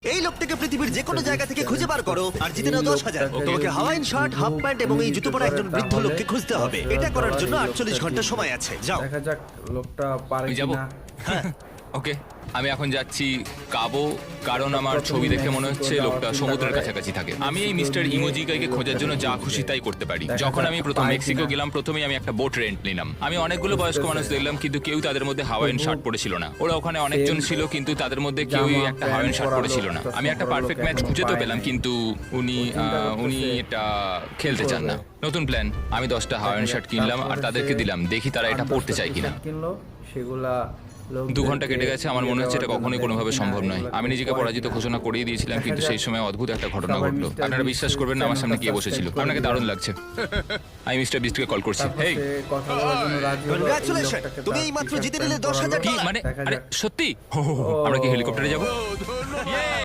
এই লোকটাকে পৃথিবীর যে কোনো জায়গা থেকে খুঁজে বার করো আর জিতে নাও 10,000। তোমাকে হাওয়াইন শার্ট, হাফ প্যান্ট এবং এই জুতো পরা একজন বৃদ্ধ লোককে খুঁজতে হবে। এটা করার জন্য 48 ঘন্টা সময় আছে। যাও। দেখা যাক লোকটা পারে আমি যাবো? কিনা। ওকে, আমি এখন যাচ্ছি কাবো, কারণ আমার ছবি দেখে মনে হচ্ছে লোকটা সমুদ্রের কাছাকাছি থাকে। আমি এই মিস্টার ইমোজিকাইকে খোঁজার জন্য যা খুশি তাই করতে পারি। যখন আমি প্রথম মেক্সিকো গেলাম, প্রথমেই আমি একটা বোট রেন্ট নিলাম। আমি অনেকগুলো বয়স্ক মানুষ দেখলাম, কিন্তু কেউ তাদের মধ্যে হাওয়াইন শার্ট পরেছিল না। ওরা ওখানে অনেকজন ছিল, কিন্তু তাদের মধ্যে কেউই একটা হাওয়াইন শার্ট পরেছিল না। আমি একটা পারফেক্ট ম্যাচ খুঁজে তো পেলাম, কিন্তু উনি এটা খেলতে চান না। নতুন প্ল্যান, আমি 10টা হাওয়াইন শার্ট কিনলাম আর তাদেরকে দিলাম, দেখি তারা এটা পড়তে চায় কিনা। কিনলো সেগুলা 2 ঘন্টা কেটে গেছে, আমার মনে হচ্ছে এটা কখনোই কোনোভাবে সম্ভব নয়। আমি নিজেকে পরাজিত ঘোষণা করেই দিয়েছিলাম, কিন্তু সেই সময় অদ্ভুত একটা ঘটনা ঘটলো। আপনারা বিশ্বাস করবেন না, আমার সামনে গিয়ে বসেছিল। আপনাকে দারুণ লাগছে। আমি মিস্টার বিস্টকে কল করছি। হেই, কথা বলার জন্য রাজি হলো। কনগ্রাচুলেশন, তুমি এইমাত্র জিতে নিলে 10,000 কি ডলার। মানে? আরে সত্যি? আমরা কি হেলিকপ্টারে যাব?